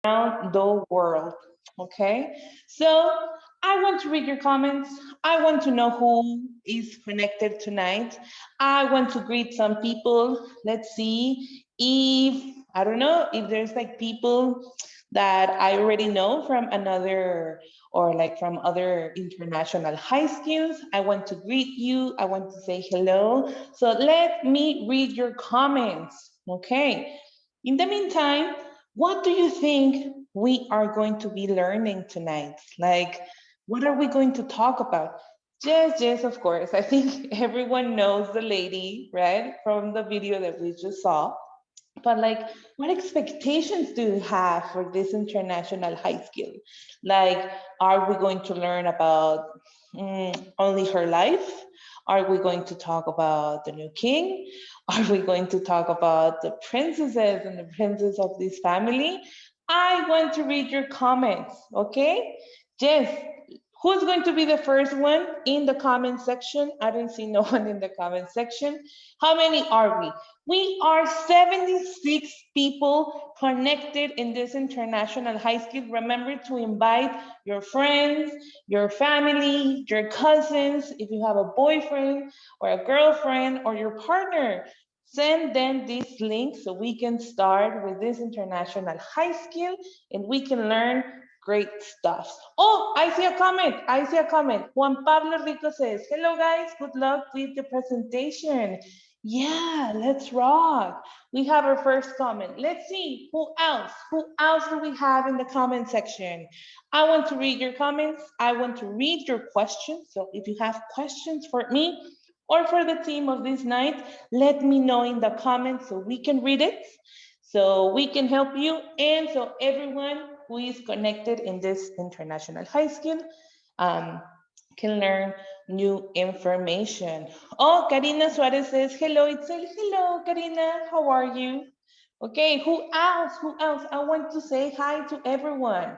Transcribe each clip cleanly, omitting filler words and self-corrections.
around the world. Okay, so I want to read your comments. I want to know who is connected tonight. I want to greet some people. Let's see if, I don't know, if there's like people that I already know from another or like from other international high schools. I want to greet you. I want to say hello. So let me read your comments. Okay. In the meantime, what do you think we are going to be learning tonight? Like, what are we going to talk about? Yes, of course. I think everyone knows the lady, right? From the video that we just saw. But like, what expectations do you have for this international high school? Like, are we going to learn about only her life? Are we going to talk about the new king? Are we going to talk about the princesses and the princes of this family? I want to read your comments, okay? Jess, who's going to be the first one in the comment section? I don't see no one in the comment section. How many are we? We are 76 people connected in this international high school. Remember to invite your friends, your family, your cousins, if you have a boyfriend or a girlfriend or your partner. Send them this link so we can start with this international high school and we can learn great stuff. Oh, I see a comment. Juan Pablo Rico says, hello guys, good luck with the presentation. Yeah, let's rock. We have our first comment. Let's see, who else? Who else do we have in the comment section? I want to read your comments. I want to read your questions. So if you have questions for me or for the team of this night, let me know in the comments so we can read it, so we can help you, and so everyone who is connected in this international high school can learn new information. Oh, Karina Suarez says, hello, Itzel. Hello, Karina, how are you? Okay, who else? Who else? I want to say hi to everyone.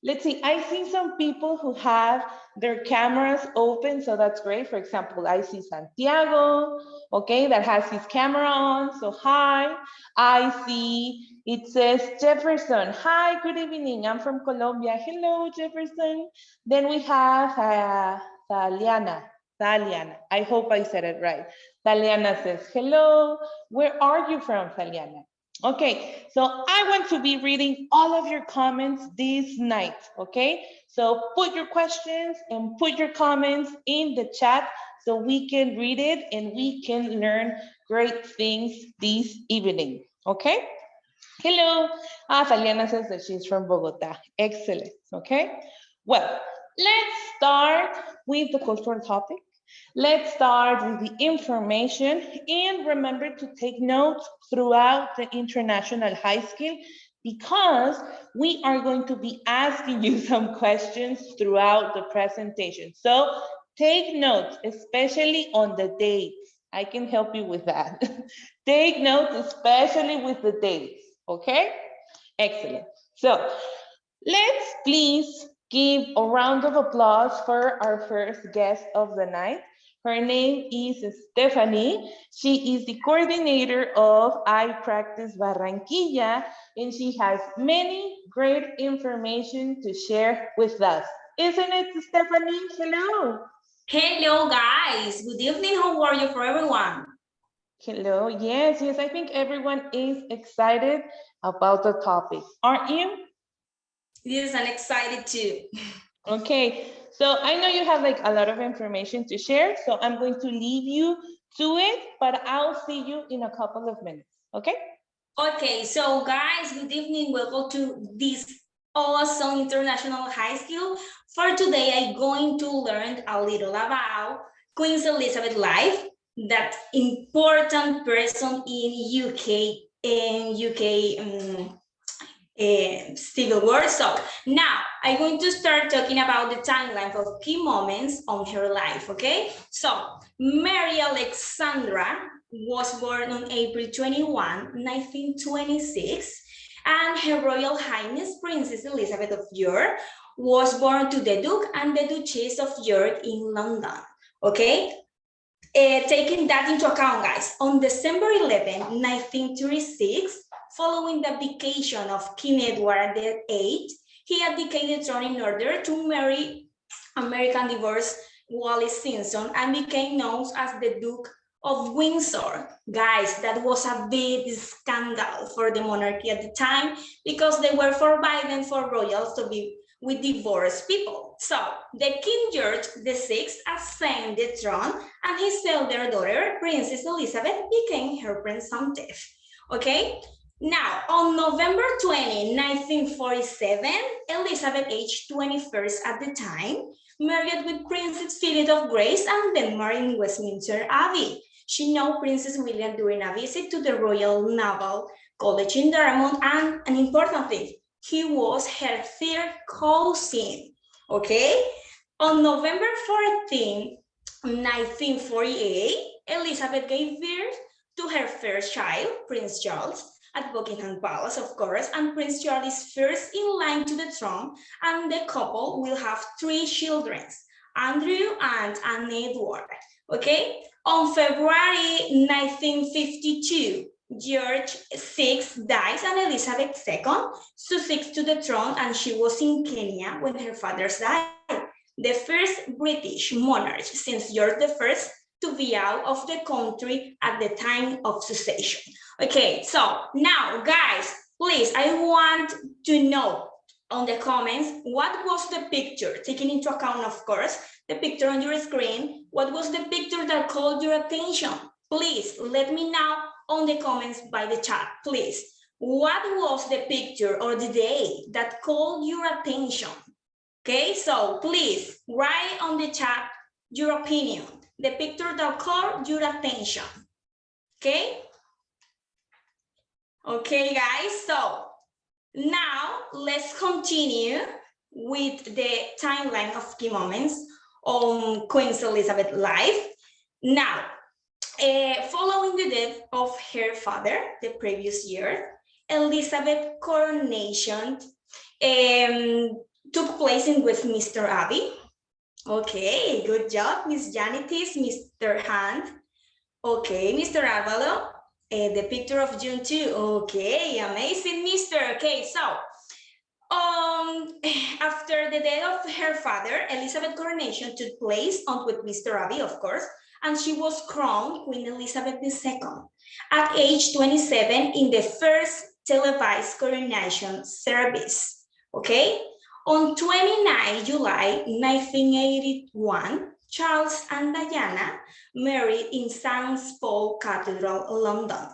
Let's see, I see some people who have their cameras open, so that's great. For example, I see Santiago, okay, that has his camera on, so hi. I see, it says Jefferson. Hi, good evening, I'm from Colombia. Hello, Jefferson. Then we have Thaliana. I hope I said it right. Thaliana says, hello. Where are you from, Thaliana? Okay, so I want to be reading all of your comments this night, okay? So put your questions and put your comments in the chat so we can read it and we can learn great things this evening, okay? Hello, Thaliana says that she's from Bogota. Excellent, okay? Well, let's start with the cultural topic. Let's start with the information and remember to take notes throughout the international high school because we are going to be asking you some questions throughout the presentation. So take notes, especially on the dates. I can help you with that. Take notes, especially with the dates, okay? Excellent. So let's please give a round of applause for our first guest of the night. Her name is Stephanie. She is the coordinator of I Practice Barranquilla, and she has many great information to share with us. Isn't it, Stephanie? Hello. Hello, guys. Good evening. How are you for everyone? Hello. Yes, I think everyone is excited about the topic. Aren't you? Yes, I'm excited too. Okay, so I know you have like a lot of information to share, so I'm going to leave you to it, but I'll see you in a couple of minutes, okay? Okay, so guys, good evening. Welcome to this awesome international high school. For today, I'm going to learn a little about Queen Elizabeth's life, that important person in UK civil war. So now I'm going to start talking about the timeline of key moments on her life, okay? So Mary Alexandra was born on April 21, 1926, and Her Royal Highness Princess Elizabeth of York was born to the Duke and the Duchess of York in London, okay? Taking that into account, guys, on December 11, 1936, following the abdication of King Edward VIII, he abdicated the throne in order to marry American divorce Wallis Simpson and became known as the Duke of Windsor. Guys, that was a big scandal for the monarchy at the time because they were forbidden for royals to be with divorced people. So the King George VI ascended the throne and his elder daughter, Princess Elizabeth, became her presumptive. Okay? Now, on November 20, 1947, Elizabeth, aged 21st at the time, married with Princess Philip of Grace and then married in Westminster Abbey. She knew Princess William during a visit to the Royal Naval College in Dartmouth, and an important thing, he was her third cousin, okay? On November 14, 1948, Elizabeth gave birth to her first child, Prince Charles, at Buckingham Palace, of course, and Prince Charles is first in line to the throne, and the couple will have 3 children, Andrew and Anne Edward, okay? On February 1952, George VI dies and Elizabeth II succeeds to the throne, and she was in Kenya when her father died. The first British monarch since George I to be out of the country at the time of succession. Okay, so now guys, please, I want to know on the comments, what was the picture, taking into account, of course, the picture on your screen, what was the picture that called your attention? Please let me know on the comments by the chat, please. What was the picture or the day that called your attention? Okay, so please write on the chat your opinion, the picture that caught your attention, okay? Okay, guys, so now let's continue with the timeline of key moments on Queen Elizabeth's life. Now, following the death of her father the previous year, Elizabeth's coronation took place in Westminster Abbey. Okay, good job, Miss Janitis, Mr. Hunt. Okay, Mr. Alvaro, the picture of June 2. Okay, amazing, Mr. Okay, so after the death of her father, Elizabeth's coronation took place on Westminster Abbey, of course, and she was crowned Queen Elizabeth II at age 27 in the first televised coronation service. Okay, on 29 July 1981, Charles and Diana married in St. Paul's Cathedral, London.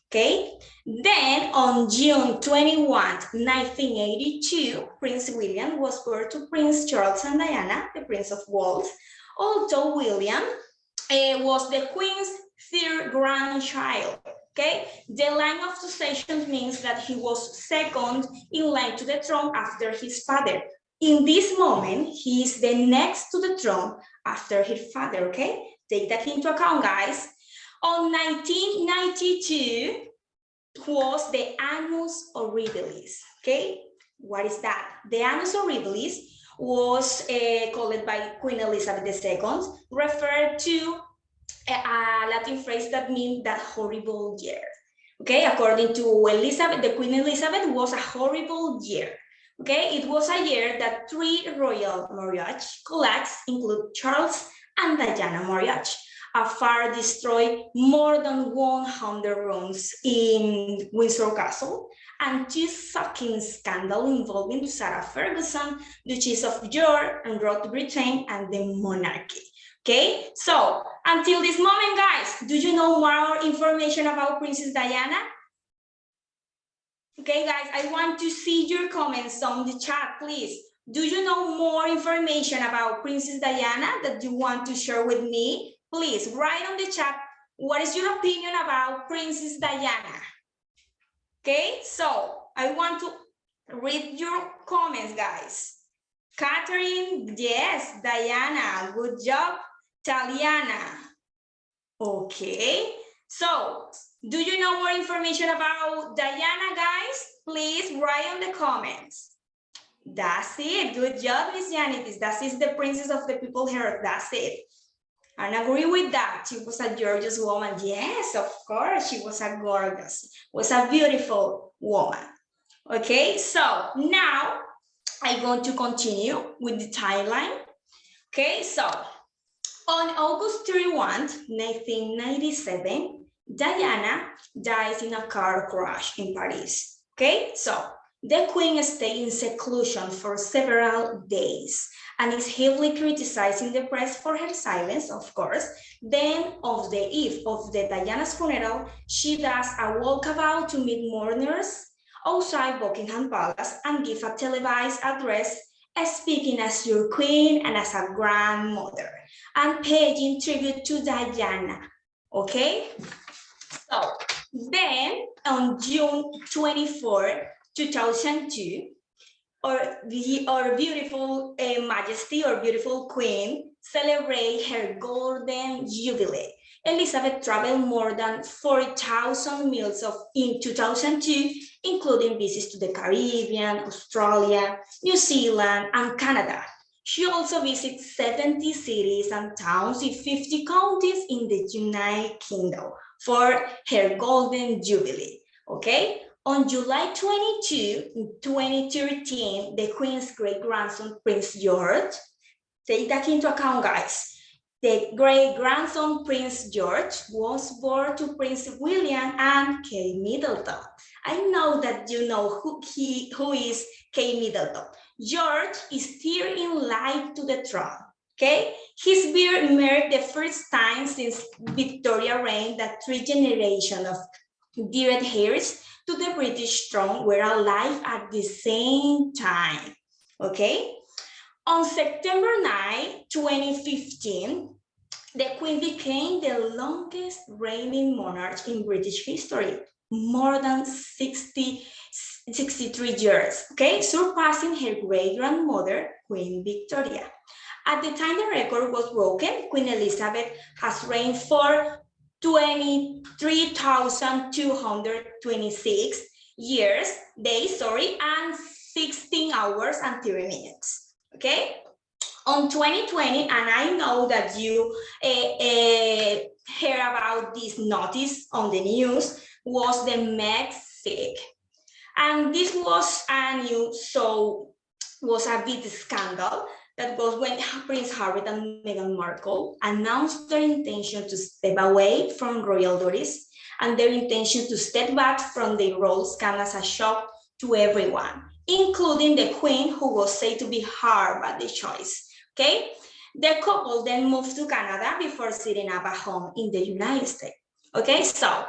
Okay, then on June 21, 1982, Prince William was born to Prince Charles and Diana, the Prince of Wales. Although William was the Queen's third grandchild. Okay, the line of succession means that he was second in line to the throne after his father. In this moment, he is the next to the throne after his father. Okay, take that into account, guys. On 1992 was the Annus Horribilis. Okay, what is that? The Annus Horribilis was called by Queen Elizabeth II, referred to a Latin phrase that means that horrible year. Okay, according to Elizabeth, the Queen Elizabeth was a horrible year. Okay, it was a year that 3 royal marriages collapsed, include Charles and Diana marriage. A fire destroyed more than 100 rooms in Windsor Castle, and 2 shocking scandals involving Sarah Ferguson, Duchess of York and Great Britain, and the monarchy. Okay, so until this moment, guys, do you know more information about Princess Diana? Okay, guys, I want to see your comments on the chat, please. Do you know more information about Princess Diana that you want to share with me? Please write on the chat, what is your opinion about Princess Diana? Okay, so I want to read your comments, guys. Catherine, yes, Diana, good job. Taliana, okay. So, do you know more information about Diana, guys? Please write on the comments. That's it, good job, Miss Janitis. That is the princess of the people here, that's it. And I agree with that. She was a gorgeous woman. Yes, of course, she was a gorgeous, was a beautiful woman. Okay, so now I'm going to continue with the timeline. Okay, so on August 31, 1997, Diana dies in a car crash in Paris. Okay, so the Queen stayed in seclusion for several days and is heavily criticized in the press for her silence, of course. Then, on the eve of the Diana's funeral, she does a walkabout to meet mourners outside Buckingham Palace and give a televised address speaking as your queen and as a grandmother and paying tribute to Diana. Okay, so then on June 24, 2002, our beautiful Majesty or beautiful Queen celebrate her golden jubilee. Elizabeth traveled more than 40,000 miles in 2002, including visits to the Caribbean, Australia, New Zealand, and Canada. She also visits 70 cities and towns in 50 counties in the United Kingdom for her golden jubilee. Okay. On July 22, 2013, the Queen's great-grandson, Prince George, take that into account, guys. The great-grandson, Prince George, was born to Prince William and Kate Middleton. I know that you know who is Kate Middleton. George is still in line to the throne. Okay, his beard marked the first time since Victoria reigned that 3 generations of direct heirs to the British throne were alive at the same time. Okay, on September 9, 2015, the Queen became the longest reigning monarch in British history, more than 63 years, okay, surpassing her great-grandmother, Queen Victoria. At the time the record was broken, Queen Elizabeth has reigned for 23,226 days, and 16 hours and 30 minutes, okay? On 2020, and I know that you heard about this notice on the news, was the Mexico. And this was a big scandal. That was when Prince Harry and Meghan Markle announced their intention to step away from royal duties, and their intention to step back from their roles came as a shock to everyone, including the Queen, who was said to be hard by the choice. Okay, the couple then moved to Canada before setting up a home in the United States. Okay, so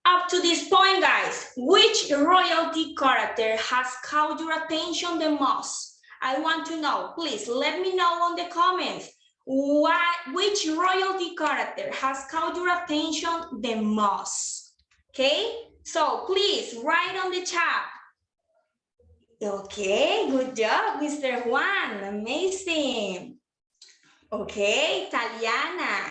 up to this point, guys, which royalty character has caught your attention the most? I want to know. Please let me know on the comments. Which royalty character has caught your attention the most? Okay, so please write on the chat. Okay, good job, Mr. Juan. Amazing. Okay, Taliana.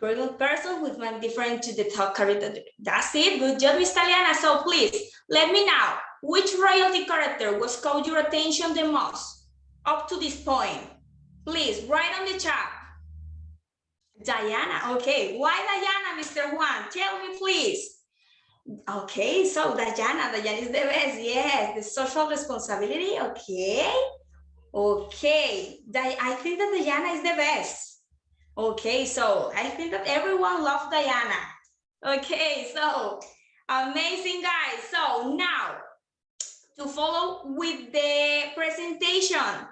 Very good person with one different to the top character. That's it. Good job, Miss Taliana. So please let me know. Which royalty character was caught your attention the most up to this point? Please write on the chat. Diana. Okay. Why Diana, Mr. Juan? Tell me, please. Okay. So Diana is the best. Yes. The social responsibility. Okay. Okay. I think that Diana is the best. Okay. So I think that everyone loves Diana. Okay. So amazing, guys. So now, to follow with the presentation,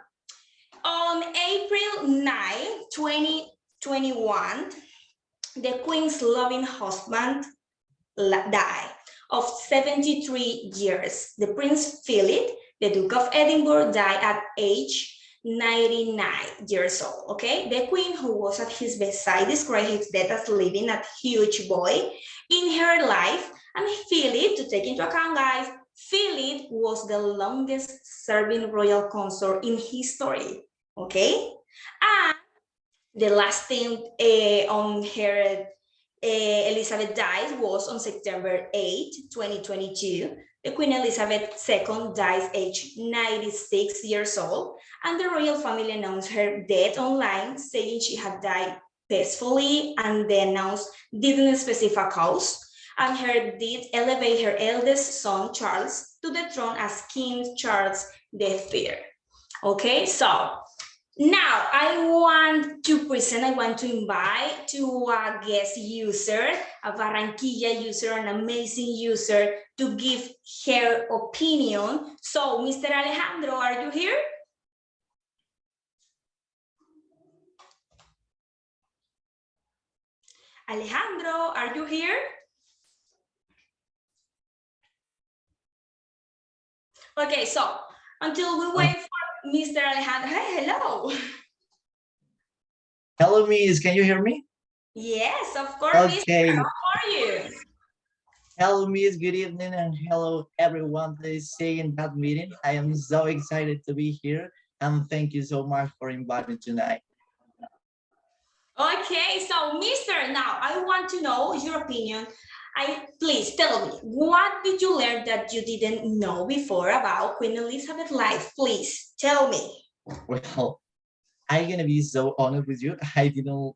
on April 9, 2021, the Queen's loving husband died of 73 years. The Prince Philip, the Duke of Edinburgh, died at age 99 years old, okay? The Queen, who was at his bedside, described his death as leaving a huge void in her life. And Philip, to take into account, guys, Philip was the longest serving royal consort in history, okay? And the last thing on her Elizabeth died was on September 8, 2022. The Queen Elizabeth II died aged 96 years old, and the royal family announced her death online, saying she had died peacefully, and the announcement didn't specify cause. and her did elevate her eldest son, Charles, to the throne as King Charles III. Okay, so now I want to invite to a guest user, a Barranquilla user, an amazing user, to give her opinion. So, Mr. Alejandro, are you here? Alejandro, are you here? Okay, so until we wait for Mr. Alejandro. Hey, hello. Hello, Miss. Can you hear me? Yes, of course, Okay. Mr. How are you? Hello, Miss. Good evening, and hello, everyone that is saying that meeting. I am so excited to be here, and thank you so much for inviting me tonight. Okay, so Mr. Now I want to know your opinion. Please tell me, what did you learn that you didn't know before about Queen Elizabeth's life? Please tell me. Well, I'm gonna be so honest with you. I didn't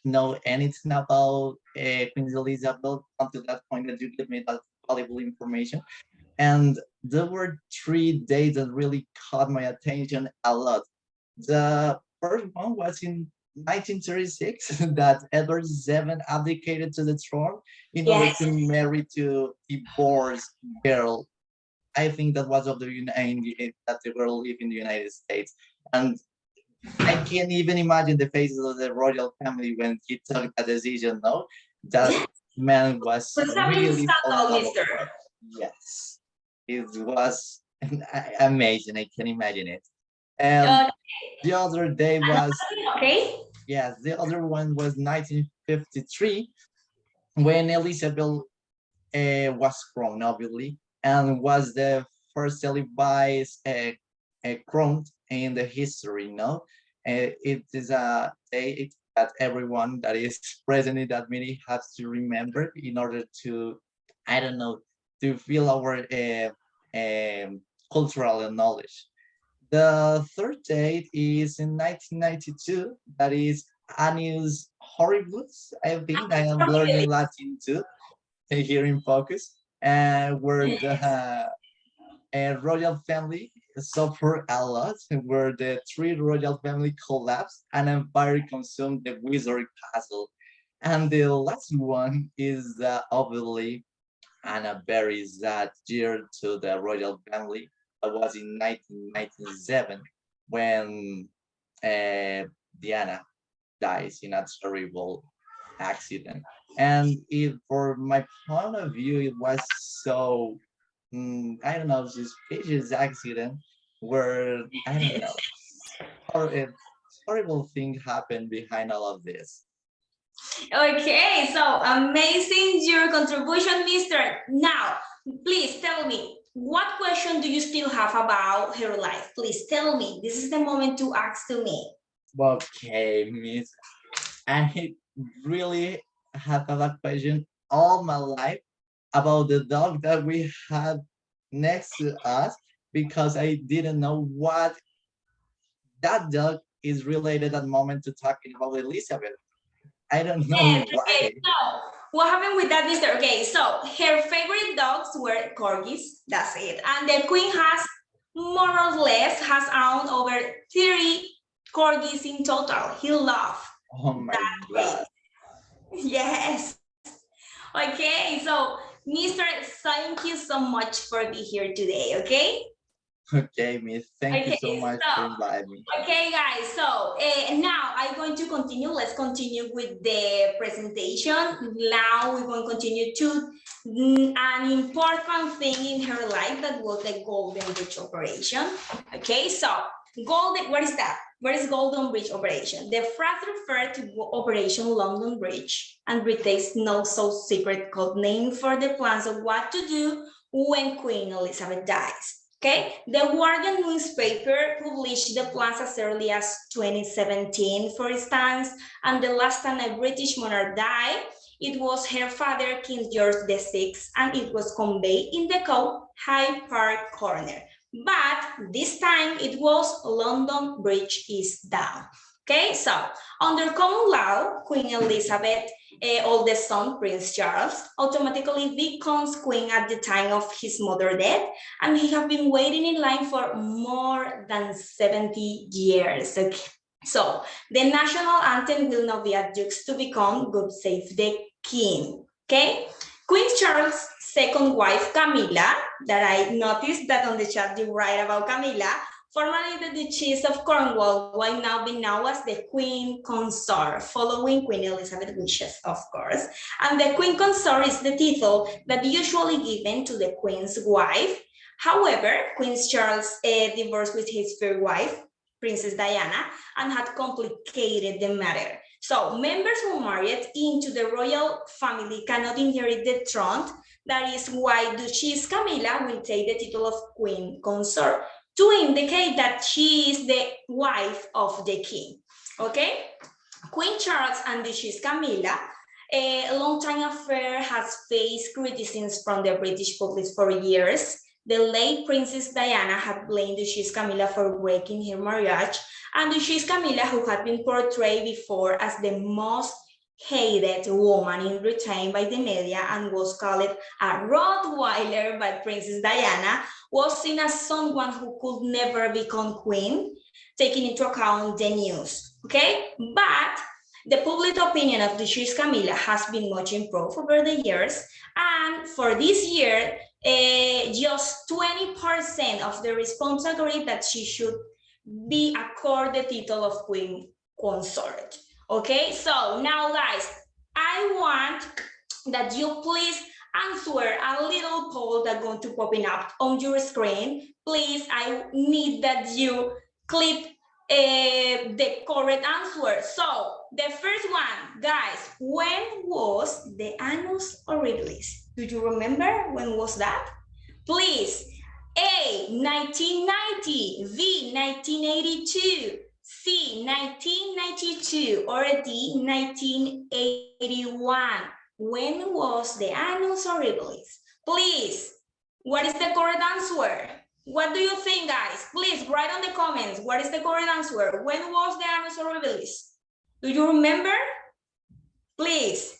know anything about Queen Elizabeth until that point that you give me that valuable information. And there were 3 days that really caught my attention a lot. The first one was in 1936 that Edward VII abdicated to the throne in order to marry to divorced girl. I think that was of the that the girl lived in the United States. And I can't even imagine the faces of the royal family when he took that decision. No, that man was really phenomenal. Yes, it was amazing. I can imagine it. And the other day was yes, the other one was 1953 when Elizabeth was crowned, obviously, and was the first televised crowned in the history. No, it is a day that everyone that is present in that meeting has to remember in order to, I don't know, to feel our cultural knowledge. The third date is in 1992. That is Annus Horribilis. I think I am learning Latin too here in Focus, where the royal family suffered a lot, where the three royal family collapsed and empire consumed the wizard castle. And the last one is obviously and a very sad year to the royal family. That was in 1997 when Diana dies in a terrible accident. And for my point of view, it was so, I don't know, suspicious accident where, I don't know, a horrible thing happened behind all of this. Okay, so amazing your contribution, Mr. Now, please tell me, what question do you still have about her life? Please tell me. This is the moment to ask to me. Okay, Miss. I really have a question all my life about the dog that we had next to us because I didn't know what that dog is related at the moment to talking about Elizabeth. I don't know why. Okay, so what happened with that, Mr. Okay, so her favorite dogs were corgis, that's it. And the queen has more or less has owned over 30 corgis in total. He loved. Oh my God. Yes. Okay, so Mr. Thank you so much for being here today, okay? Okay, Miss. Thank you so much for inviting me. Okay, guys. So now I'm going to continue. Let's continue with the presentation. Now we're going to continue to an important thing in her life that was the Golden Bridge operation. Okay, so what is that? What is Golden Bridge operation? The phrase referred to Operation London Bridge and retains no so secret code name for the plans of what to do when Queen Elizabeth dies. Okay, the Guardian newspaper published the plans as early as 2017, for instance, and the last time a British monarch died, it was her father, King George VI, and it was conveyed in the code Hyde Park Corner. But this time it was London Bridge is down. Okay, so under common law, Queen Elizabeth, oldest son, Prince Charles, automatically becomes queen at the time of his mother's death, and he has been waiting in line for more than 70 years. Okay. So the national anthem will not be adjudged to become God Save the King. Okay, Queen Charles' second wife, Camilla, that I noticed that on the chat you write about Camilla, formerly the Duchess of Cornwall, will now be known as the Queen Consort, following Queen Elizabeth's wishes, of course. And the Queen Consort is the title that usually given to the Queen's wife. However, Queen Charles divorced with his first wife, Princess Diana, and had complicated the matter. So members who married into the royal family cannot inherit the throne. That is why Duchess Camilla will take the title of Queen Consort, to indicate that she is the wife of the king, okay? Queen Charles and Duchess Camilla, a long-time affair, has faced criticisms from the British public for years. The late Princess Diana had blamed Duchess Camilla for breaking her marriage, and Duchess Camilla, who had been portrayed before as the most hated woman in Britain by the media and was called a Rottweiler by Princess Diana, was seen as someone who could never become queen, taking into account the news, okay? But the public opinion of Duchess Camilla has been much improved over the years, and for this year, just 20% of the response agreed that she should be accorded the title of Queen Consort. Okay, so now guys, I want that you please answer a little poll that's going to popping up on your screen. Please, I need that you click the correct answer. So the first one, guys, when was the Annus Horribilis? Do you remember when was that? Please, A, 1990, B, 1982, C, 1992, or D, 1981. When was the Annus Horribilis? Please, what is the correct answer? What do you think, guys? Please write on the comments. What is the correct answer? When was the Annus Horribilis? Do you remember? Please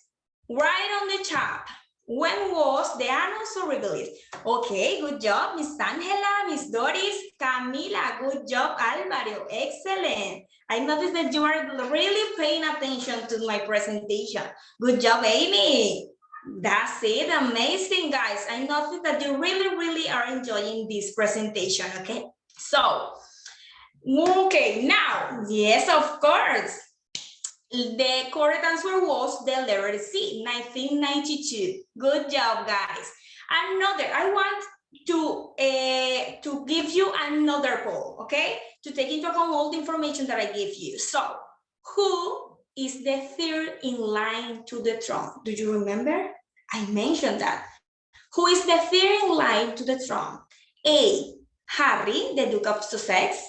write on the chat. When was the Annus Horribilis? Okay, good job, Miss Angela, Miss Doris, Camila, good job, Alvaro, excellent. I noticed that you are really paying attention to my presentation. Good job, Amy. That's it, amazing, guys. I noticed that you really are enjoying this presentation, okay? So, okay, now, yes, of course. The correct answer was the letter C, 1992. Good job, guys. Another, I want to give you another poll, okay? To take into account all the information that I gave you. So, who is the third in line to the throne? Do you remember? I mentioned that. Who is the third in line to the throne? A, Harry, the Duke of Sussex.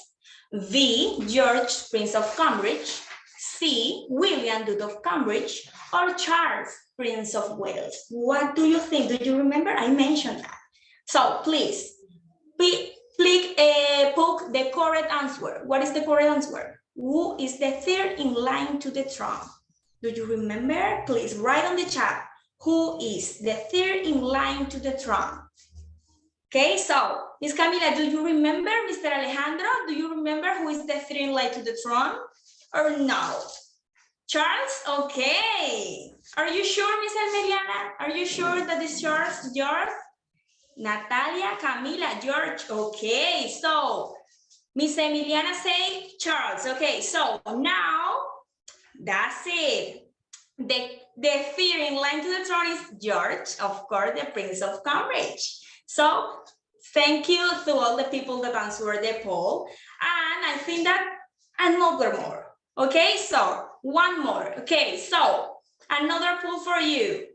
B, George, Prince of Cambridge. C, William, Duke of Cambridge, or Charles, Prince of Wales. What do you think? Do you remember? I mentioned that. So please, put the correct answer. What is the correct answer? Who is the third in line to the throne? Do you remember? Please write on the chat. Who is the third in line to the throne? Okay, so Ms. Camila, do you remember? Mr. Alejandro, do you remember who is the third in line to the throne? Or no? Charles? Okay. Are you sure, Miss Emiliana? Are you sure that is Charles? George? Natalia, Camila, George. Okay, so Miss Emiliana say Charles. Okay, so now that's it. The third in line to the throne is George, of course, the Prince of Cambridge. So thank you to all the people that answered the poll. And I think that another more. Okay, so one more. Okay, so another poll for you.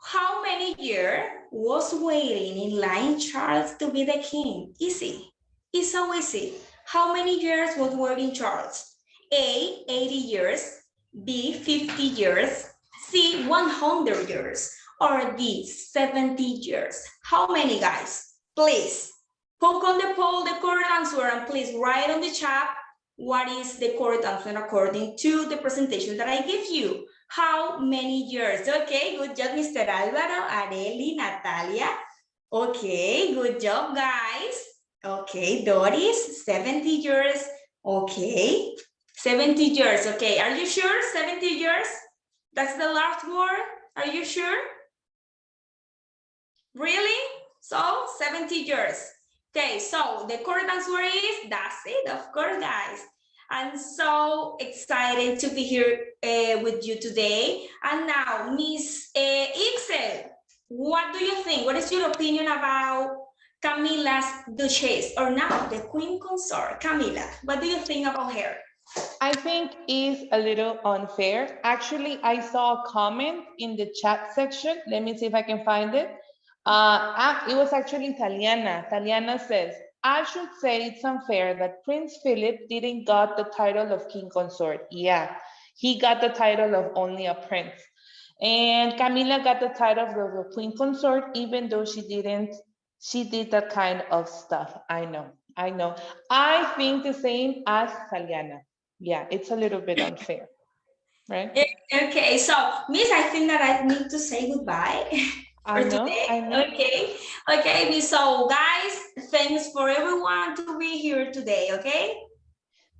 How many years was waiting in line Charles to be the king? Easy. It's so easy. How many years was waiting Charles? A, 80 years. B, 50 years. C, 100 years. Or D, 70 years. How many, guys? Please, poke on the poll the correct answer and please write on the chat what is the correct answer according to the presentation that I give you. How many years? Okay, good job, Mr. Álvaro, Areli, Natalia. Okay, good job, guys. Okay, Doris, 70 years. Okay, 70 years. Okay, are you sure? 70 years? That's the last word. Are you sure? Really? So 70 years. Okay, so the correct answer is, that's it, of course, guys. I'm so excited to be here with you today. And now, Miss Ixel, what do you think? What is your opinion about Camila's Duchess, or now the Queen Consort, Camila? What do you think about her? I think is a little unfair. Actually, I saw a comment in the chat section. Let me see if I can find it. It was actually Taliana. Taliana says, I should say it's unfair that Prince Philip didn't got the title of King Consort. Yeah, he got the title of only a prince. And Camila got the title of the Queen Consort, even though she didn't. She did that kind of stuff. I know. I think the same as Taliana. Yeah, it's a little bit unfair, right? Okay, so Miss, I think that I need to say goodbye. I know. Okay, Miss. So guys, thanks for everyone to be here today. Okay.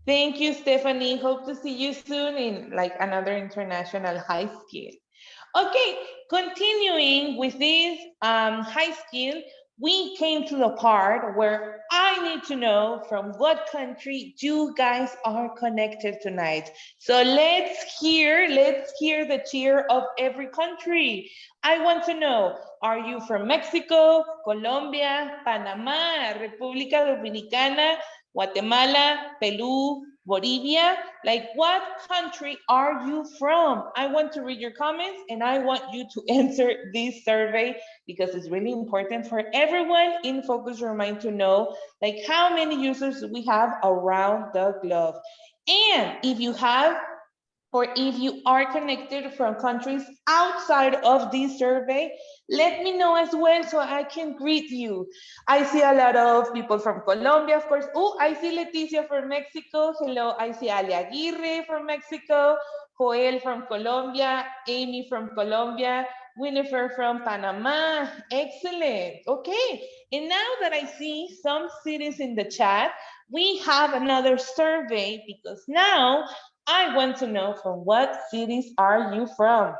Thank you, Stephanie. Hope to see you soon in like another international high school. Okay, continuing with this high school, we came to the part where I need to know from what country you guys are connected tonight. So let's hear the cheer of every country. I want to know, are you from Mexico, Colombia, Panama, República Dominicana, Guatemala, Peru, Bolivia? Like, what country are you from? I want to read your comments and I want you to answer this survey because it's really important for everyone in Focus Your Mind to know, like, how many users do we have around the globe? And if you have, or if you are connected from countries outside of this survey, let me know as well so I can greet you. I see a lot of people from Colombia, of course. Oh, I see Leticia from Mexico. Hello, I see Ali Aguirre from Mexico, Joel from Colombia, Amy from Colombia, Winifred from Panama. Excellent. Okay, and now that I see some cities in the chat, we have another survey because now I want to know from what cities are you from?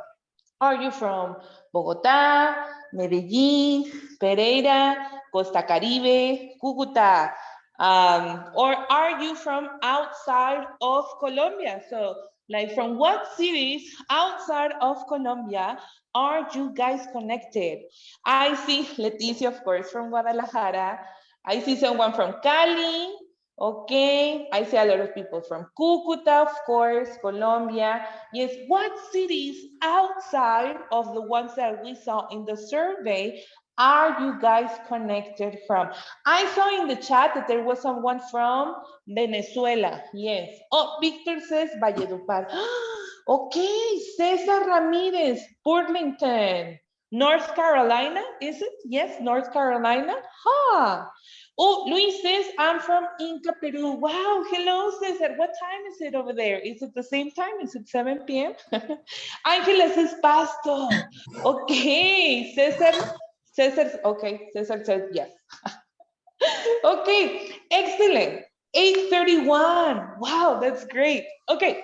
Are you from Bogotá, Medellín, Pereira, Costa Caribe, Cúcuta? Or are you from outside of Colombia? So, like, from what cities outside of Colombia are you guys connected? I see Leticia, of course, from Guadalajara. I see someone from Cali. Okay, I see a lot of people from Cúcuta, of course, Colombia. Yes, what cities outside of the ones that we saw in the survey are you guys connected from? I saw in the chat that there was someone from Venezuela. Yes. Oh, Victor says Valledupar. Okay, Cesar Ramirez, Burlington. North Carolina, is it? Yes, North Carolina. Huh. Oh, Luis says, I'm from Inca, Peru. Wow, hello, Cesar. What time is it over there? Is it the same time? Is it 7 p.m.? Angela says, Pasto. Okay, Cesar says yes. Okay, excellent. 8:31. Wow, that's great. Okay,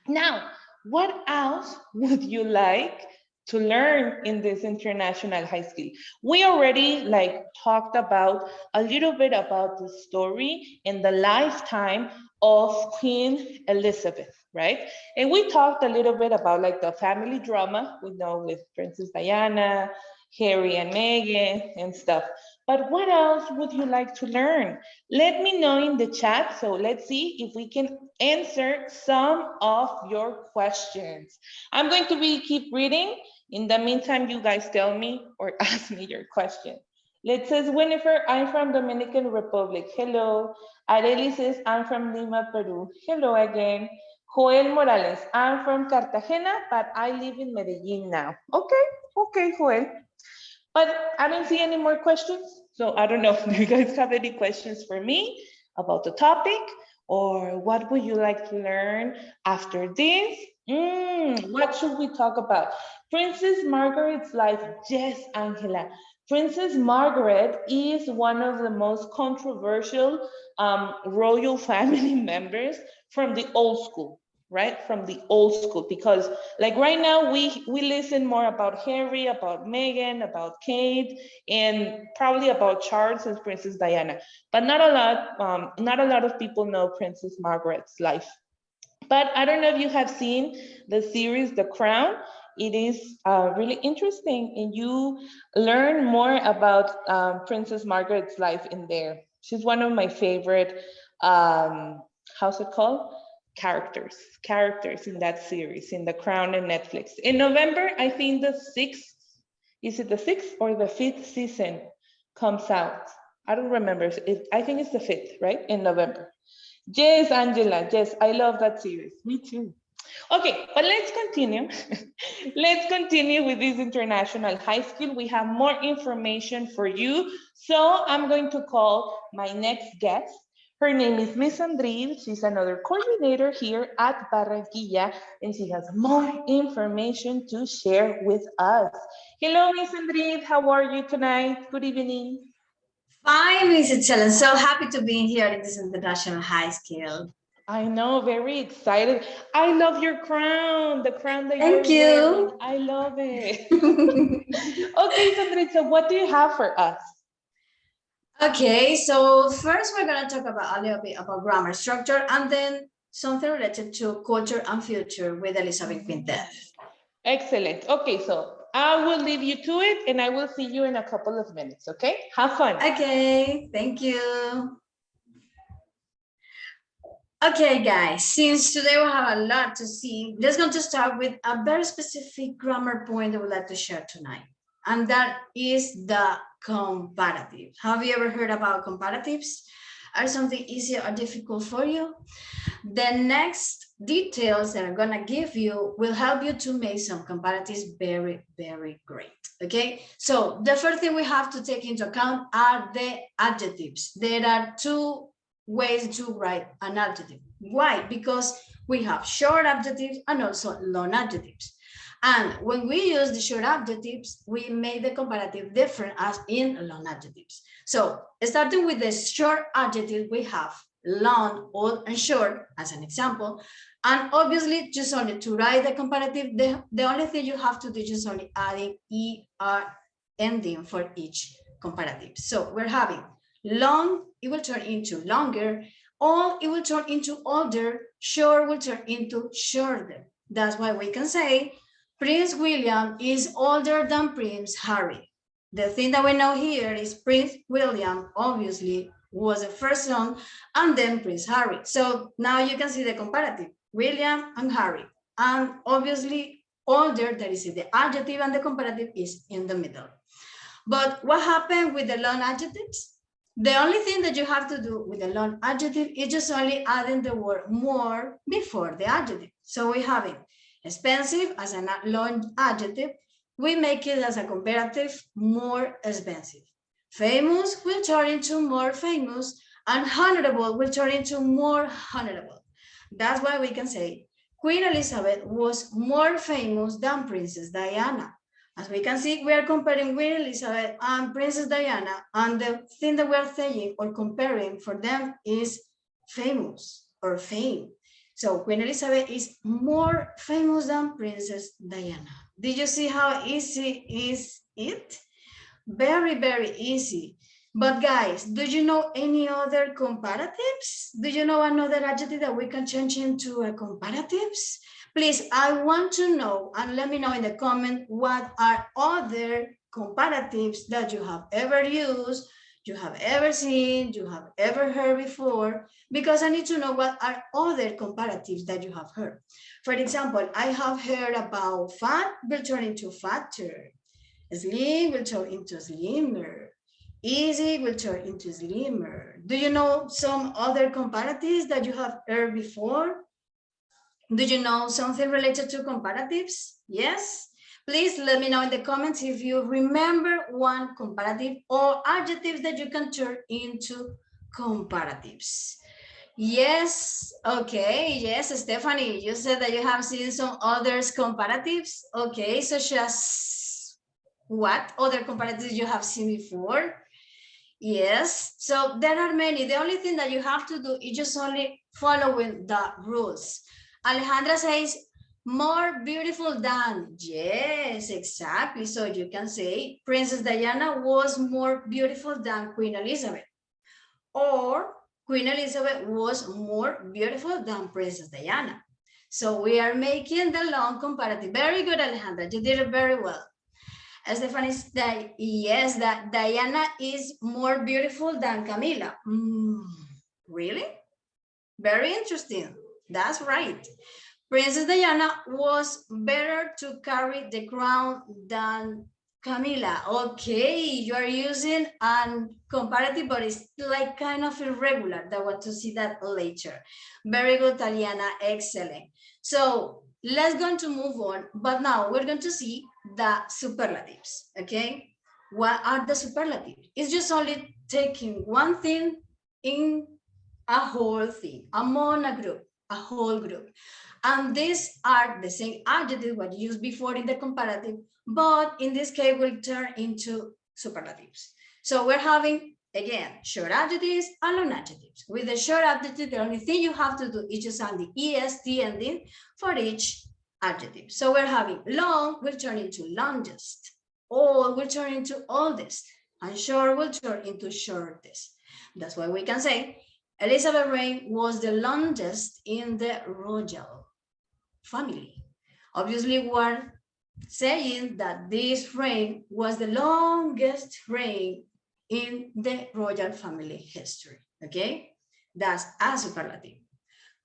now, what else would you like to learn in this international high school? We already talked about a little bit about the story and the lifetime of Queen Elizabeth, right? And we talked a little bit about the family drama we know with Princess Diana, Harry and Meghan and stuff. But what else would you like to learn? Let me know in the chat. So let's see if we can answer some of your questions. I'm going to keep reading. In the meantime, you guys tell me or ask me your question. Let's says, Winifred, I'm from Dominican Republic. Hello. Areli says, I'm from Lima, Peru. Hello again. Joel Morales, I'm from Cartagena, but I live in Medellin now. Okay, Joel. But I don't see any more questions. So I don't know, do you guys have any questions for me about the topic Or what would you like to learn after this? What should we talk about? Princess Margaret's life. Yes, Angela. Princess Margaret is one of the most controversial royal family members from the old school, right? From the old school, because like right now we listen more about Harry, about Meghan, about Kate, and probably about Charles and Princess Diana, but not a lot of people know Princess Margaret's life. But I don't know if you have seen the series The Crown. It is really interesting, and you learn more about Princess Margaret's life in there. She's one of my favorite, how's it called? Characters in that series, in The Crown and Netflix. In November, I think the 6th, is it the 6th or the 5th season comes out? I don't remember. I think it's the 5th, right? In November. Yes, Angela. Yes, I love that series. Me too. Okay, but let's continue. Let's continue with this international high school. We have more information for you. So I'm going to call my next guest. Her name is Miss Andrid. She's another coordinator here at Barranquilla, and she has more information to share with us. Hello, Miss Andrid. How are you tonight? Good evening. Fine, Miss Excellence. So happy to be here in this international high school. I know, very excited. I love your crown, the crown that Thank you're wearing. you. I love it. Okay, Sandrita, what do you have for us? Okay, so first we're going to talk about a little bit about grammar structure and then something related to culture and future with Elizabeth Quintet. Excellent. Okay, so I will leave you to it and I will see you in a couple of minutes, okay? Have fun. Okay, thank you. Okay, guys, since today we have a lot to see, let's going to start with a very specific grammar point I would like to share tonight. And that is the comparative. Have you ever heard about comparatives? Are something easy or difficult for you? The next details that I'm gonna give you will help you to make some comparatives very, very great, okay? So the first thing we have to take into account are the adjectives. There are two ways to write an adjective. Why? Because we have short adjectives and also long adjectives. And when we use the short adjectives, we make the comparative different as in long adjectives. So starting with the short adjective, we have long, old, and short as an example. And obviously, just only to write the comparative, the only thing you have to do is just only adding ER ending for each comparative. So we're having long, it will turn into longer. Old, it will turn into older. Short will turn into shorter. That's why we can say Prince William is older than Prince Harry. The thing that we know here is Prince William obviously was the first son and then Prince Harry. So now you can see the comparative, William and Harry. And obviously older, that is the adjective, and the comparative is in the middle. But what happened with the long adjectives? The only thing that you have to do with the long adjective is just only adding the word more before the adjective. So we have it expensive as a long adjective. We make it as a comparative more expensive. Famous will turn into more famous, and honorable will turn into more honorable. That's why we can say Queen Elizabeth was more famous than Princess Diana. As we can see, we are comparing Queen Elizabeth and Princess Diana, and the thing that we are saying or comparing for them is famous or fame. So Queen Elizabeth is more famous than Princess Diana. Did you see how easy is it? Very, very easy. But guys, do you know any other comparatives? Do you know another adjective that we can change into a comparatives? Please, I want to know, and let me know in the comment, what are other comparatives that you have ever used, you have ever seen, you have ever heard before, because I need to know what are other comparatives that you have heard. For example, I have heard about fat will turn into fatter, slim will turn into slimmer, easy will turn into slimmer. Do you know some other comparatives that you have heard before? Do you know something related to comparatives? Yes? Please let me know in the comments if you remember one comparative or adjectives that you can turn into comparatives. Yes, okay, yes, Stephanie, you said that you have seen some others comparatives. Okay, such as what other comparatives you have seen before? Yes, so there are many. The only thing that you have to do is just only following the rules. Alejandra says, more beautiful than. Yes, exactly. So you can say Princess Diana was more beautiful than Queen Elizabeth. Or Queen Elizabeth was more beautiful than Princess Diana. So we are making the long comparative. Very good, Alejandra. You did it very well. Stephanie said, yes, that Diana is more beautiful than Camilla. Really? Very interesting. That's right. Princess Diana was better to carry the crown than Camilla. Okay, you are using a comparative, but it's like kind of irregular. I want to see that later. Very good, Taliana. Excellent. So let's going to move on, but now we're going to see the superlatives. Okay, what are the superlatives? It's just only taking one thing in a whole thing, among a group, a whole group. And these are the same adjective what used before in the comparative, but in this case will turn into superlatives. So we're having, again, short adjectives and long adjectives. With the short adjective, the only thing you have to do is just add the est ending for each adjective. So we're having long will turn into longest, old will turn into oldest, and short will turn into shortest. That's why we can say Elizabeth's reign was the longest in the royal family. Obviously, we're saying that this reign was the longest reign in the royal family history. Okay, that's a superlative.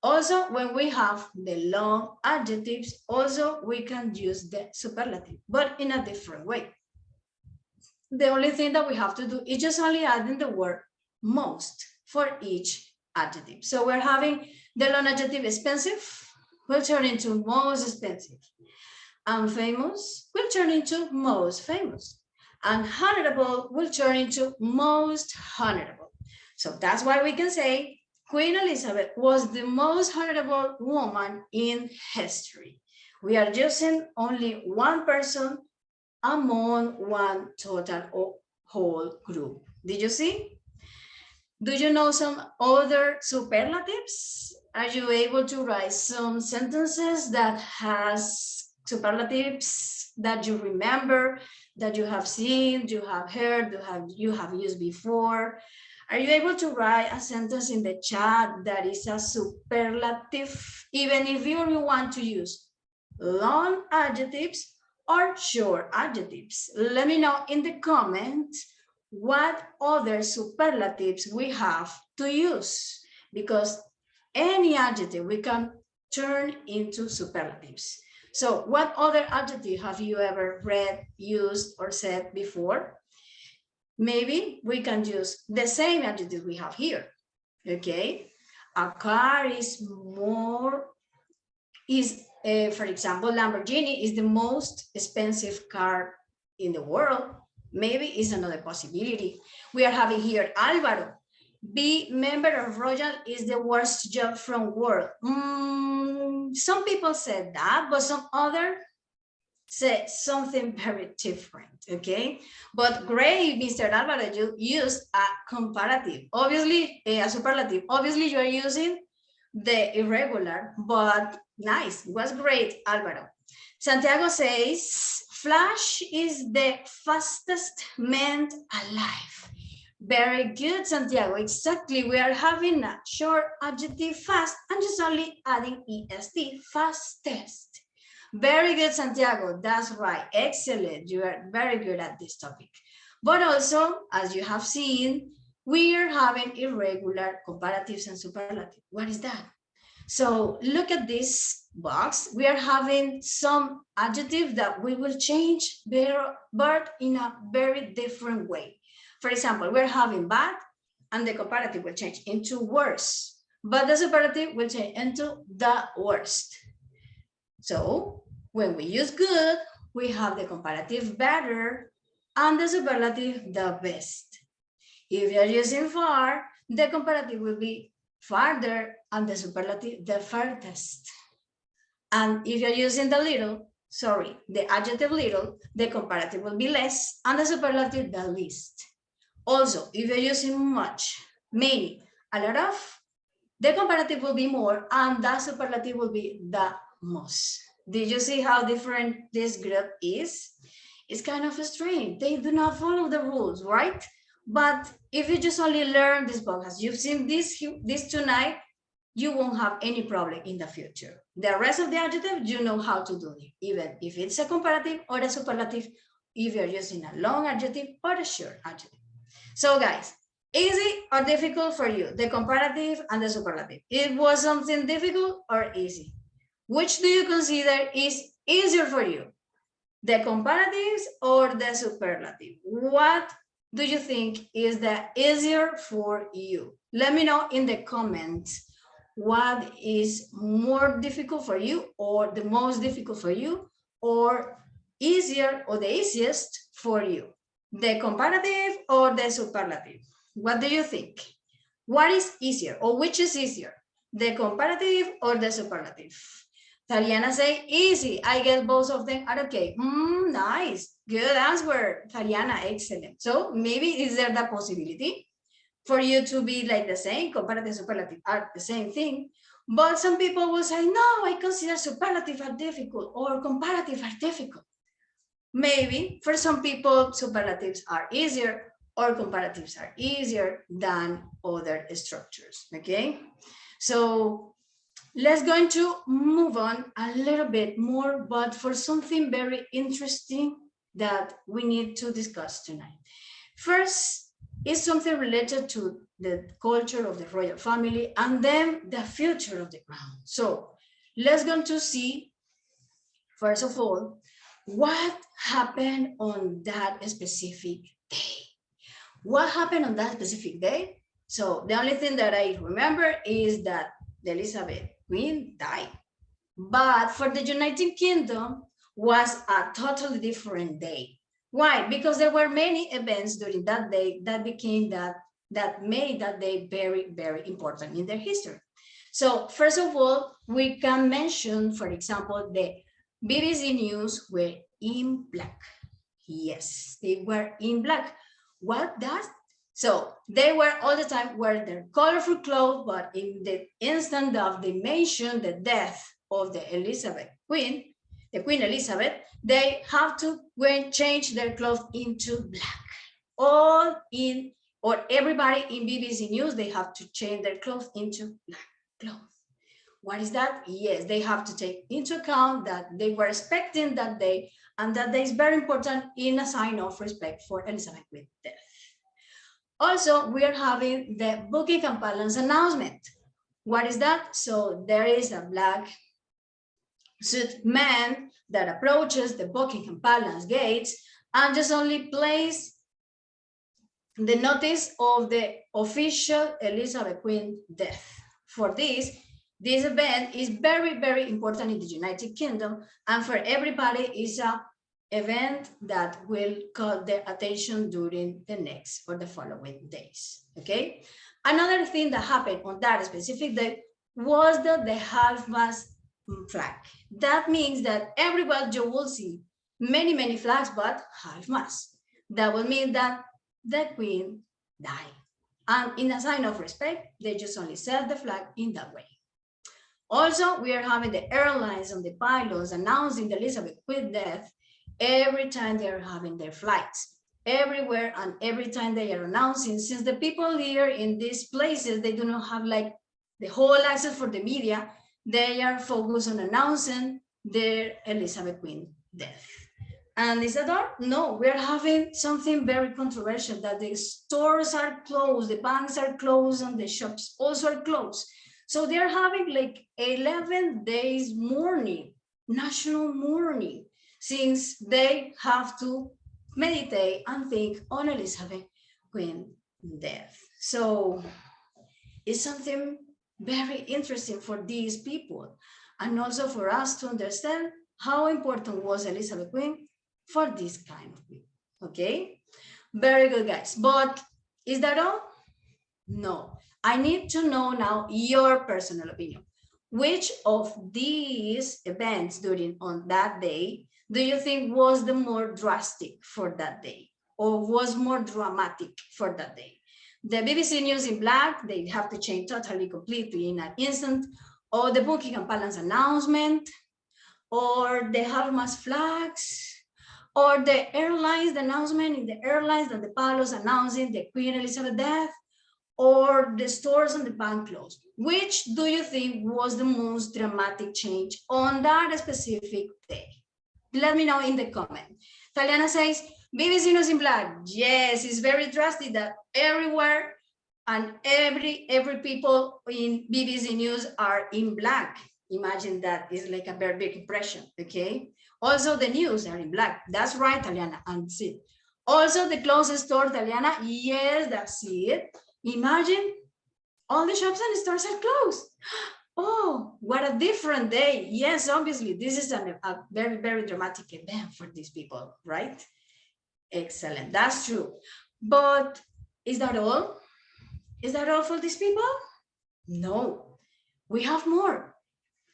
Also, when we have the long adjectives, also we can use the superlative, but in a different way. The only thing that we have to do is just only adding the word most for each adjective. So we're having the long adjective expensive will turn into most expensive. And famous will turn into most famous. And honorable will turn into most honorable. So that's why we can say Queen Elizabeth was the most honorable woman in history. We are using only one person among one total or whole group. Did you see? Do you know some other superlatives? Are you able to write some sentences that has superlatives that you remember, that you have seen, you have heard, you have used before? Are you able to write a sentence in the chat that is a superlative, even if you only want to use long adjectives or short adjectives? Let me know in the comments what other superlatives we have to use, because any adjective we can turn into superlatives. So what other adjective have you ever read, used, or said before? Maybe we can use the same adjective we have here. Okay, a car is more, for example, Lamborghini is the most expensive car in the world. Maybe is another possibility. We are having here Alvaro. Be member of royal is the worst job from world. Some people said that, but some other said something very different, okay? But great, Mr. Alvaro, you used a comparative. Obviously, a superlative. Obviously, you are using the irregular, but nice. It was great, Alvaro. Santiago says, Flash is the fastest man alive. Very good, Santiago. Exactly. We are having a short adjective fast and just only adding est, fastest. Very good, Santiago. That's right. Excellent. You are very good at this topic. But also, as you have seen, we are having irregular comparatives and superlative. What is that? So look at this box. We are having some adjectives that we will change, but in a very different way. For example, we're having bad, and the comparative will change into worse, but the superlative will change into the worst. So when we use good, we have the comparative better and the superlative the best. If you're using far, the comparative will be farther, and the superlative, the furthest. And if you're using the little, sorry, the adjective little, the comparative will be less, and the superlative, the least. Also, if you're using much, many, a lot of, the comparative will be more, and the superlative will be the most. Did you see how different this group is? It's kind of strange. They do not follow the rules, right? But if you just only learn this book, as you've seen this tonight, you won't have any problem in the future. The rest of the adjective, you know how to do it, even if it's a comparative or a superlative, if you're using a long adjective or a short adjective. So guys, easy or difficult for you, the comparative and the superlative? It was something difficult or easy? Which do you consider is easier for you? The comparatives or the superlative? What do you think is the easier for you? Let me know in the comments what is more difficult for you, or the most difficult for you, or easier or the easiest for you, the comparative or the superlative? What do you think? What is easier, or which is easier, the comparative or the superlative? Tariana say easy. I guess both of them are okay. Nice, good answer, Tariana, excellent. So maybe is there the possibility for you to be like the same, comparative, superlative are the same thing, but some people will say, no, I consider superlative are difficult or comparative are difficult. Maybe for some people, superlatives are easier or comparatives are easier than other structures, okay? So let's going to move on a little bit more, but for something very interesting that we need to discuss tonight. First is something related to the culture of the royal family, and then the future of the crown. So let's going to see, first of all, what happened on that specific day. What happened on that specific day? So the only thing that I remember is that the Elizabeth Queen died. But for the United Kingdom was a totally different day. Why? Because there were many events during that day that became that made that day very, very important in their history. So first of all, we can mention, for example, the BBC News were in black. Yes, they were in black. What does? So they were all the time wearing their colorful clothes, but in the instant of they mentioned the death of the Elizabeth Queen, the Queen Elizabeth, they have to change their clothes into black. All in, or everybody in BBC News, they have to change their clothes into black clothes. What is that? Yes, they have to take into account that they were expecting that day, and that day is very important in a sign of respect for Elizabeth Queen's death. Also, we are having the Buckingham Palace announcement. What is that? So there is a black suit man that approaches the Buckingham Palace gates and just only plays the notice of the official Elizabeth Queen death. For this event is very, very important in the United Kingdom, and for everybody is a event that will call their attention during the next or the following days, okay? Another thing that happened on that specific day was the half-mast flag. That means that everywhere you will see many, many flags, but half-mast. That will mean that the Queen died. And in a sign of respect, they just only set the flag in that way. Also, we are having the airlines and the pilots announcing the Elizabeth Queen death every time they are having their flights, everywhere, and every time they are announcing. Since the people here in these places, they do not have like the whole access for the media, they are focused on announcing their Elizabeth Queen death. And is that all? No, we're having something very controversial, that the stores are closed, the banks are closed, and the shops also are closed. So they're having like 11 days mourning, national mourning, since they have to meditate and think on Elizabeth Queen death. So it's something very interesting for these people, and also for us to understand how important was Elizabeth Queen for this kind of people, okay? Very good, guys. But is that all? No. I need to know now your personal opinion. Which of these events during on that day do you think was the more drastic for that day or was more dramatic for that day? The BBC News in Black, they have to change totally, completely in an instant, or the Buckingham Palace announcement, or the Hamas flags, or the airlines, the announcement in the airlines that the palace announcing the Queen Elizabeth death, or the stores and the bank closed. Which do you think was the most dramatic change on that specific day? Let me know in the comment. Taliana says, BBC News in Black. Yes, it's very drastic that everywhere and every people in BBC News are in black. Imagine that is like a very big impression, okay? Also the news are in black. That's right, Taliana, and see. Also the closest store, Taliana, yes, that's it. Imagine all the shops and stores are closed. Oh, what a different day. Yes, obviously, this is a very, very dramatic event for these people, right? Excellent, that's true. But is that all? Is that all for these people? No, we have more.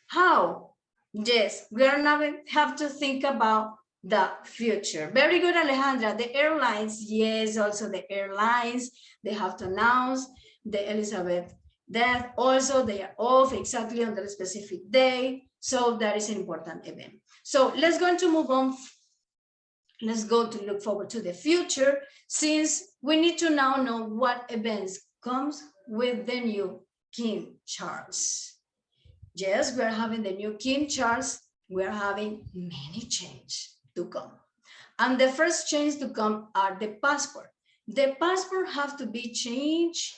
How? Yes, we are now have to think about the future. Very good, Alejandra. The airlines, yes, also the airlines, they have to announce the Elizabeth death. Also, they are off exactly on the specific day. So that is an important event. So let's go to move on. Let's go to look forward to the future, since we need to now know what events comes with the new King Charles. Yes, we're having the new King Charles. We're having many changes to come. And the first change to come are the passport. The passport have to be changed.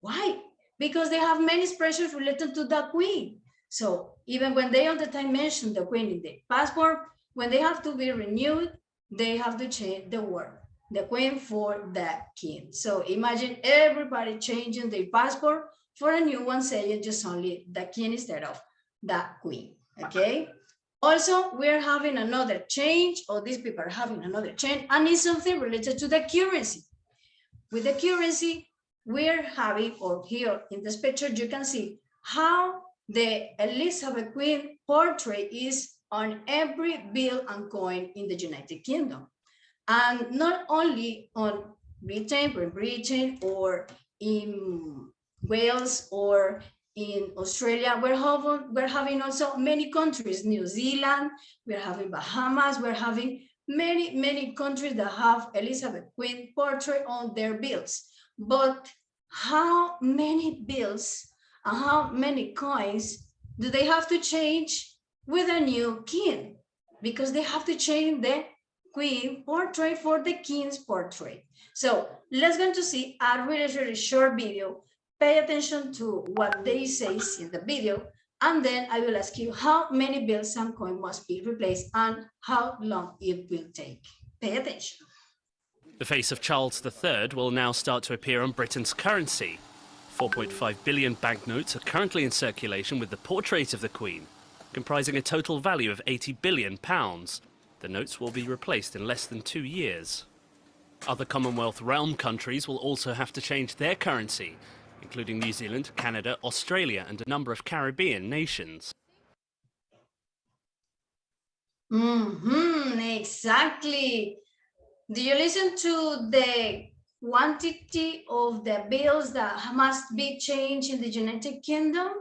Why? Because they have many expressions related to the Queen. So even when they all the time mention the Queen in the passport, when they have to be renewed, they have to change the word, the Queen for the King. So imagine everybody changing their passport for a new one saying just only the King instead of the Queen, okay? Also, we're having another change, or these people are having another change, and it's something related to the currency. With the currency, we're having, or here in this picture, you can see how the Elizabeth Queen portrait is on every bill and coin in the United Kingdom. And not only on Britain, or in Wales, or in Australia, we're having also many countries, New Zealand, we're having Bahamas, we're having many countries that have Elizabeth Queen portrait on their bills. But how many bills and how many coins do they have to change with a new king? Because they have to change the Queen portrait for the King's portrait. So let's go to see a really short video. Pay attention to what they say in the video, and then I will ask you how many bills and coins must be replaced and how long it will take. Pay attention. The face of Charles III will now start to appear on Britain's currency. 4.5 billion banknotes are currently in circulation with the portrait of the Queen, comprising a total value of £80 billion. The notes will be replaced in less than 2 years. Other Commonwealth realm countries will also have to change their currency, including New Zealand, Canada, Australia, and a number of Caribbean nations. Exactly. Do you listen to the quantity of the bills that must be changed in the United Kingdom?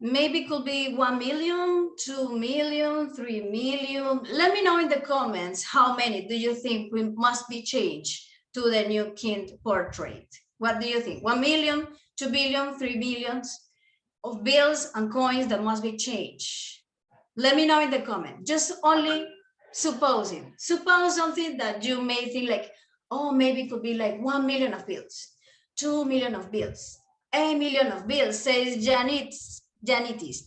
Maybe it could be 1 million, 2 million, 3 million. Let me know in the comments how many do you think we must be changed to the new king portrait. What do you think? 1 million, 2 billion, 3 billions of bills and coins that must be changed? Let me know in the comment. Just only supposing. Suppose something that you may think like, oh, maybe it could be like 1 million of bills, 2 million of bills, 8 million of bills, says Janitis,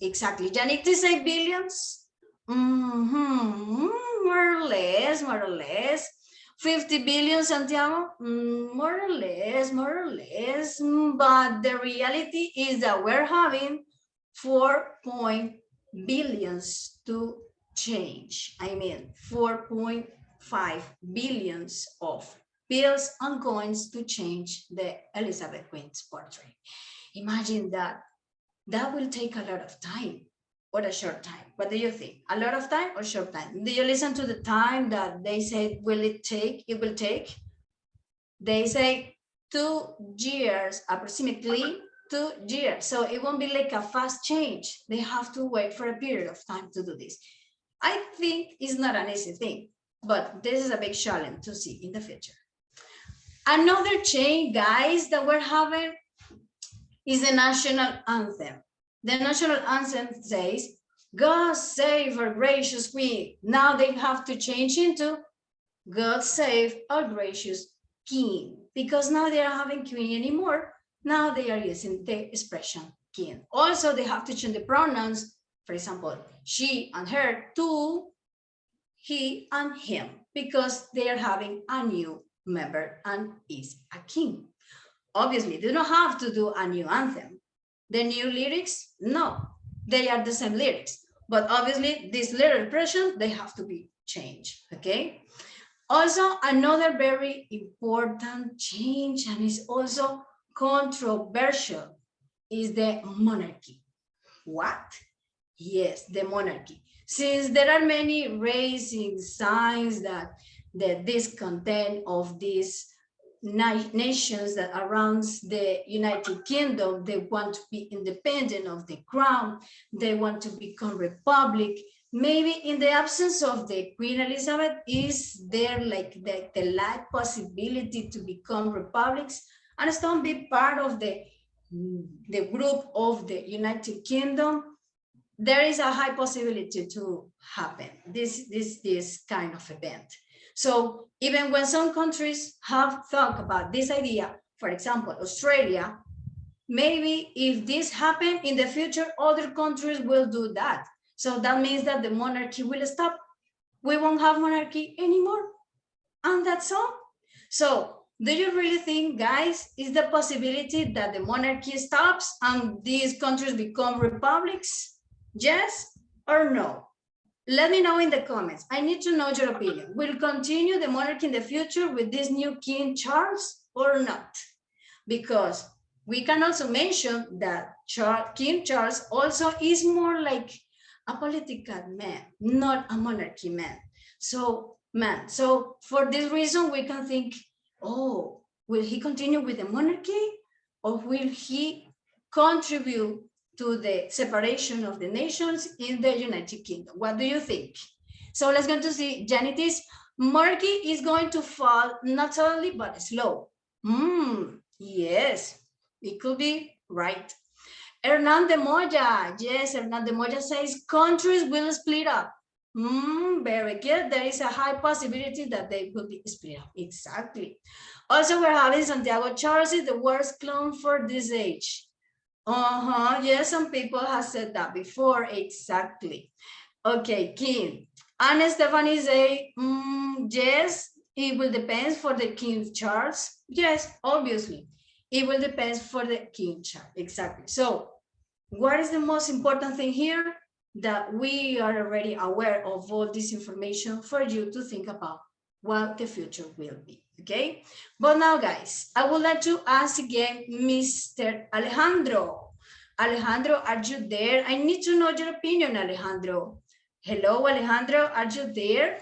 exactly. Janitis say billions? More or less. 50 billion, Santiago? More or less. But the reality is that we're having 4 billions to change. I mean, 4.5 billions of bills and coins to change the Elizabeth Queen's portrait. Imagine that. That will take a lot of time or a short time. What do you think? A lot of time or short time? Do you listen to the time that they said will it take? It will take. They say 2 years, approximately 2 years. So it won't be like a fast change. They have to wait for a period of time to do this. I think it's not an easy thing, but this is a big challenge to see in the future. Another change, guys, that we're having is the national anthem. The national anthem says, God save our gracious queen. Now they have to change into God save our gracious king, because now they are having queen anymore. Now they are using the expression king. Also, they have to change the pronouns. For example, she and her to he and him, because they are having a new member and is a king. Obviously, they don't have to do a new anthem. The new lyrics, no, they are the same lyrics. But obviously, this little expression, they have to be changed, okay? Also, another very important change, and is also controversial, is the monarchy. What? Yes, the monarchy. Since there are many raising signs that the discontent of these nations that around the United Kingdom, they want to be independent of the crown, they want to become republic. Maybe in the absence of the Queen Elizabeth, is there like the lack possibility to become republics and still be part of the group of the United Kingdom? There is a high possibility to happen, this kind of event. So even when some countries have thought about this idea, for example, Australia, maybe if this happens in the future, other countries will do that. So that means that the monarchy will stop. We won't have monarchy anymore. And that's all. So do you really think, guys, is the possibility that the monarchy stops and these countries become republics? Yes or no? Let me know in the comments. I need to know your opinion. Will continue the monarchy in the future with this new King Charles or not? Because we can also mention that King Charles also is more like a political man, not a monarchy man. So for this reason, we can think, oh, will he continue with the monarchy, or will he contribute to the separation of the nations in the United Kingdom? What do you think? So let's go to see, Janitis, monarchy is going to fall not suddenly, but slow. Yes, it could be right. Hernan de Moya, yes, Hernan de Moya says countries will split up. Very good. There is a high possibility that they will be split up. Exactly. Also, we're having Santiago Charles is the worst clone for this age. Yes, some people have said that before. Exactly. Okay, King. Anne Stephanie say, yes, it will depend for the King Charles. Yes, obviously. It will depend for the King Charles. Exactly. So what is the most important thing here? That we are already aware of all this information for you to think about what the future will be, okay? But now, guys, I would like to ask again, Mr. Alejandro. Alejandro, are you there? I need to know your opinion, Alejandro. Hello, Alejandro, are you there?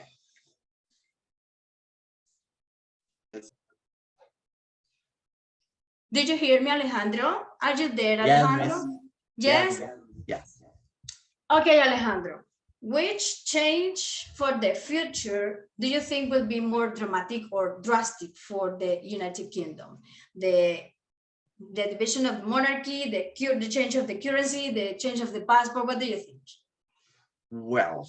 Did you hear me, Alejandro? Are you there, Alejandro? Yes? Yes. Okay, Alejandro, which change for the future do you think will be more dramatic or drastic for the United Kingdom? The division of monarchy, the change of the currency, the change of the passport, what do you think? Well,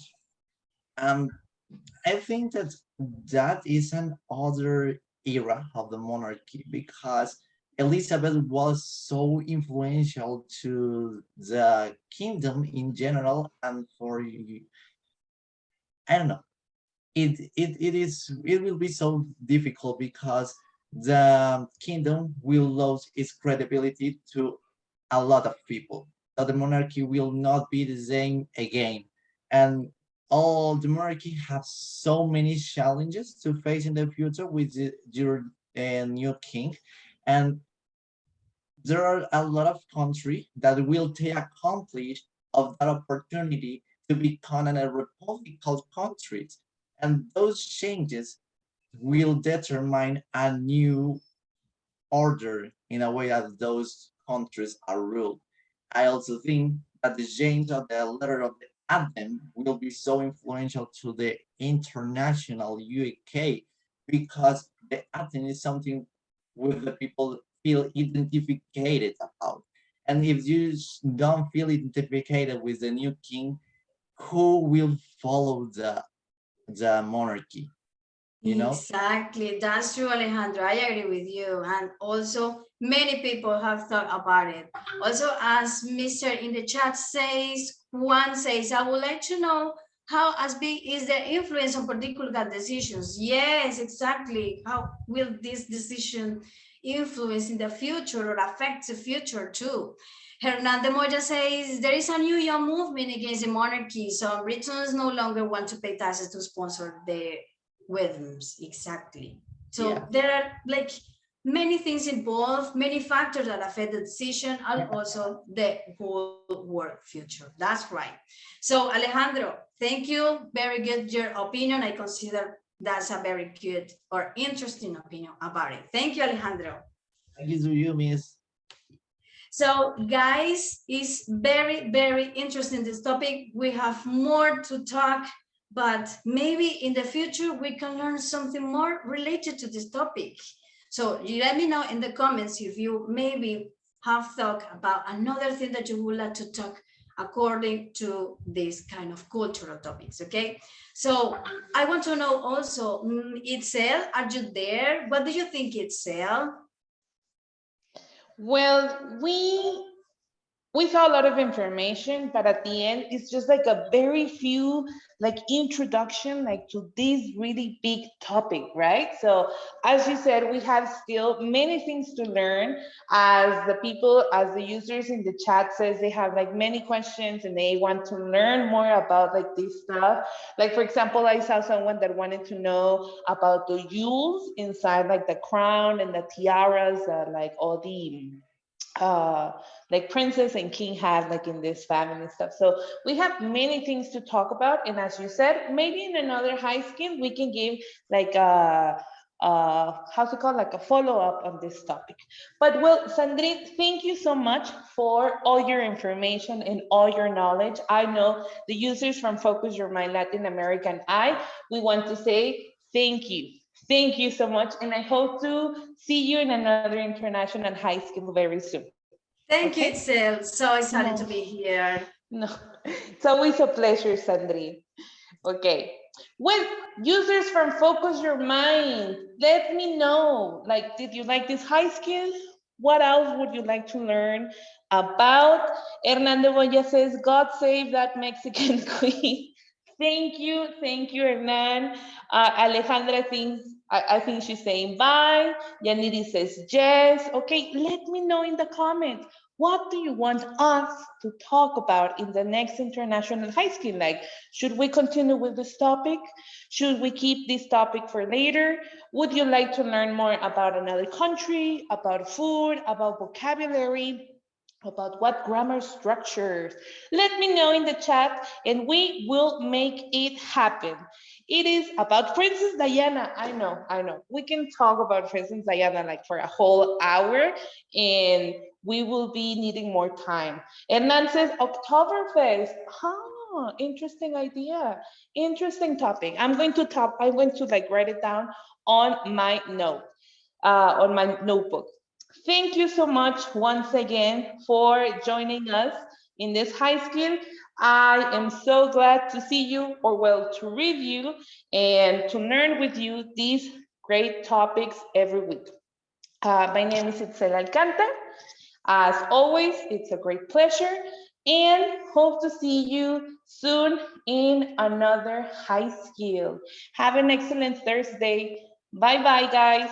I think that is an other era of the monarchy, because Elizabeth was so influential to the kingdom in general, and for, I don't know, it will be so difficult, because the kingdom will lose its credibility to a lot of people. So the monarchy will not be the same again. And all the monarchy have so many challenges to face in the future with your new king, and there are a lot of countries that will take advantage of that opportunity to become a republican country, and those changes will determine a new order in a way that those countries are ruled. I also think that the change of the letter of the anthem will be so influential to the international UK because the anthem is something with the people feel identified about. And if you don't feel identified with the new king, who will follow the monarchy? You know? Exactly, that's true, Alejandro. I agree with you. And also, many people have thought about it. Also, as Mr. in the chat says, Juan says, I would like to know how as big is the influence on particular decisions? Yes, exactly. How will this decision influence in the future or affect the future too? Hernando Moya says, there is a new young movement against the monarchy. So Britons no longer want to pay taxes to sponsor their weddings. Exactly. So Yeah. there are like many things involved, many factors that affect the decision and also the whole work future. That's right. So Alejandro, thank you. Very good, your opinion. I consider that's a very good or interesting opinion about it. Thank you, Alejandro. Thank you to you, Miss. So guys, it's very, very interesting this topic. We have more to talk, but maybe in the future we can learn something more related to this topic. So you let me know in the comments if you maybe have thought about another thing that you would like to talk according to this kind of cultural topics, okay? So I want to know also, Itzel, are you there? What do you think, Itzel? Well, we saw a lot of information, but at the end, it's just like a very few like introduction like to this really big topic, right? So as you said, we have still many things to learn. As the people, as the users in the chat says, they have like many questions and they want to learn more about like this stuff. Like for example, I saw someone that wanted to know about the jewels inside like the crown and the tiaras, like all the like princess and king have like in this family stuff. So we have many things to talk about, and as you said, maybe in another high skill we can give like how's it called, like a follow-up on this topic. But well, Sandrine, thank you so much for all your information and all your knowledge. I know the users from Focus Your Mind Latin America and we want to say thank you. Thank you so much, and I hope to see you in another international high school very soon. Thank Okay? you, Itzel. So excited No. to be here. No, it's always a pleasure, Sandrine. Okay. Well, users from Focus Your Mind, let me know. Like, did you like this high skill? What else would you like to learn about? Hernando Boya says, God save that Mexican queen. Thank you, Hernan. Alejandra thinks, I think she's saying bye. Yaniri says yes. Okay, let me know in the comments. What do you want us to talk about in the next international high skill? Like, should we continue with this topic? Should we keep this topic for later? Would you like to learn more about another country, about food, about vocabulary, about what grammar structures? Let me know in the chat and we will make it happen. It is about Princess Diana. I know. We can talk about Princess Diana like for a whole hour and we will be needing more time. Hernan says Oktoberfest. Huh, interesting idea. Interesting topic. I'm going to like write it down on my note, on my notebook. Thank you so much once again for joining us in this high skill. I am so glad to see you, or well, to review and to learn with you these great topics every week. My name is Itzel Alcanta. As always, it's a great pleasure and hope to see you soon in another high skill. Have an excellent Thursday. Bye-bye, guys.